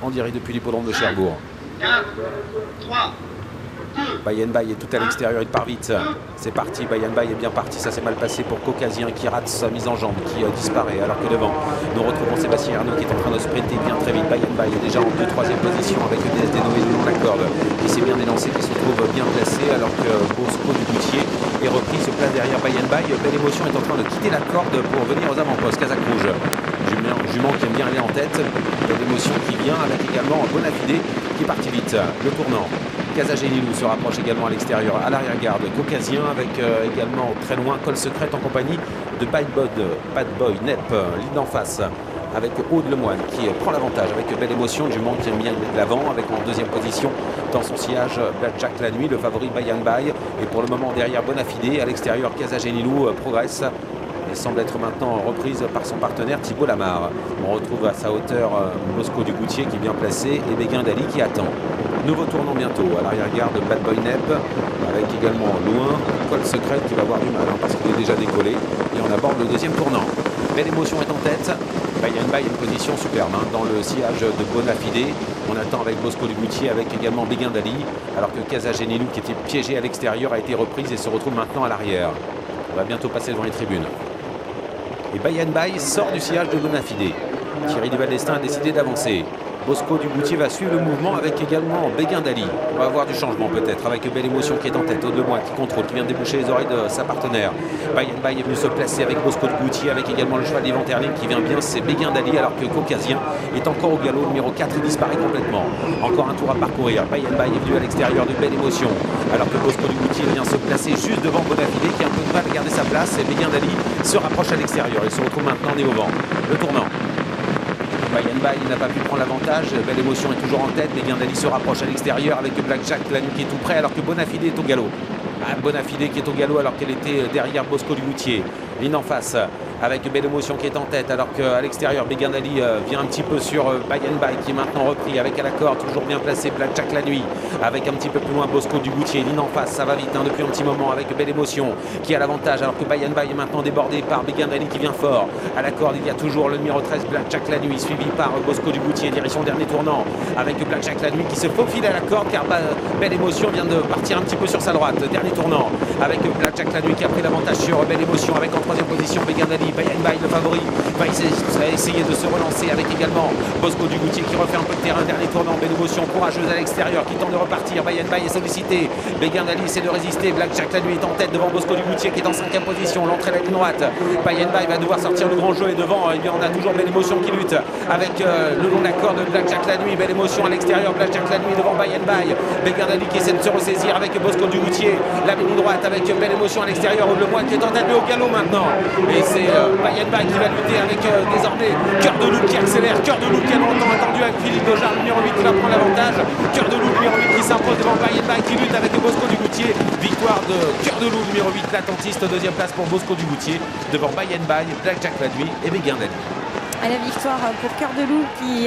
en direct depuis l'hippodrome de Cherbourg. 4, 3, Bayenbaï est tout à l'extérieur, il part vite. C'est parti, Bayenbaï est bien parti. Ça s'est mal passé pour Caucasien qui rate sa mise en jambe, qui disparaît. Alors que devant, nous retrouvons Sébastien Arnaud qui est en train de sprinter bien très vite. Bayenbaï est déjà en 2-3e position avec DSD Noé dans la corde. Il s'est bien élancé, qui se trouve bien placé alors que Bosco du Goutier est repris, se place derrière Bayenbaï. Belle Émotion est en train de quitter la corde pour venir aux avant-postes. Kazakh Rouge, jument qui aime bien aller en tête. Belle Émotion qui vient avec également Bonafide qui est parti vite. Le tournant. Casagénilou se rapproche également à l'extérieur, à l'arrière-garde. Caucasien avec également très loin Col Secrète en compagnie de Bad Boy Nep, ligne en face avec Aude Lemoine qui prend l'avantage avec Belle Émotion. Jument qui aime bien de l'avant avec en 2e position dans son sillage Blackjack la nuit, le favori Bayenbaï. Et pour le moment derrière Bonafide, à l'extérieur Casagénilou progresse et semble être maintenant reprise par son partenaire Thibault Lamar. On retrouve à sa hauteur Bosco du Goutier qui est bien placé et Béguin d'Ali qui attend. Nouveau tournant bientôt à l'arrière-garde de Bad Boy Nep avec également loin Col Secrète qui va avoir du mal parce qu'il est déjà décollé et on aborde le 2e tournant. Belle Émotion est en tête. Bayenbaï une position superbe dans le sillage de Bonafide. On attend avec Bosco du Goutier avec également Béguin d'Ali alors que Casagénilou qui était piégé à l'extérieur a été reprise et se retrouve maintenant à l'arrière. On va bientôt passer devant les tribunes. Et Bayenbaï sort du sillage de Bonafide. Thierry Duval-Destin a décidé d'avancer. Bosco du Goutier va suivre le mouvement avec également Béguin d'Ali. On va avoir du changement peut-être avec Belle Émotion qui est en tête, Aude Lemoine qui contrôle, qui vient de déboucher les oreilles de sa partenaire. Bayenbaï est venu se placer avec Bosco du Goutier avec également le cheval d'Ivan Terling qui vient bien, c'est Béguin d'Ali alors que Caucasien est encore au galop. Numéro 4 il disparaît complètement. Encore un tour à parcourir. Bayenbaï est venu à l'extérieur de Belle Émotion alors que Bosco du Goutier vient se placer juste devant Bonafide qui a un peu de mal à garder sa place et Béguin d'Ali se rapproche à l'extérieur. Il se retrouve maintenant nez au vent. Le tournant. Bayenbaï n'a pas pu prendre l'avantage. Belle Émotion est toujours en tête. Béguin d'Ali se rapproche à l'extérieur avec Blackjack la nuit qui est tout près alors que Bonafide est au galop. Bonafide qui est au galop alors qu'elle était derrière Bosco du Goutier. Ligne en face avec Belle Émotion qui est en tête alors qu'à l'extérieur Béguin d'Ali vient un petit peu sur Bayenbaï qui est maintenant repris avec à la corde toujours bien placé Blackjack la nuit avec un petit peu plus loin Bosco du Goutier. Ligne en face, ça va vite depuis un petit moment avec Belle Émotion qui a l'avantage alors que Bayenbaï est maintenant débordé par Béguin d'Ali qui vient fort. À la corde il y a toujours le numéro 13 Blackjack la nuit suivi par Bosco du Goutier direction dernier tournant avec Blackjack la nuit qui se faufile à la corde car Belle Émotion vient de partir un petit peu sur sa droite. Dernier tournant avec Blackjack la nuit qui a pris l'avantage sur Belle Émotion avec en 3e position Béguin d'Ali. Bayenbaï le favori va essayer de se relancer avec également Bosco du Goutier qui refait un peu de terrain. Dernier tournant, Belle Émotion courageuse à l'extérieur qui tente de repartir. Bayenbaï est sollicité, Béguin d'Ali essaie de résister. Blackjack la nuit est en tête devant Bosco du Goutier qui est en 5e position. L'entrée à la ligne droite, Bayenbaï va devoir sortir le grand jeu et devant on a toujours Belle Émotion qui lutte avec le long de la corde de Blackjack la nuit. Belle Émotion à l'extérieur, Blackjack la nuit devant Bayenbaï. Béguin d'Ali qui essaie de se ressaisir avec Bosco du Goutier. La ligne droite avec Belle Émotion à l'extérieur, Aude Lemoine qui est en tête mais au galop maintenant. Et c'est Bayenbaï qui va lutter avec désormais Cœur de Loup qui accélère. Cœur de Loup qui a longtemps attendu avec Philippe Dojar, numéro 8 qui va prendre l'avantage. Cœur de Loup numéro 8 qui s'impose devant Bayenbaï qui lutte avec Bosco du Goutier. Victoire de Cœur de Loup numéro 8, l'attentiste. 2e place pour Bosco du Goutier devant Bayenbaï, Blackjack la nuit et Béguin d'Ali. À la victoire pour Cœur de Loup qui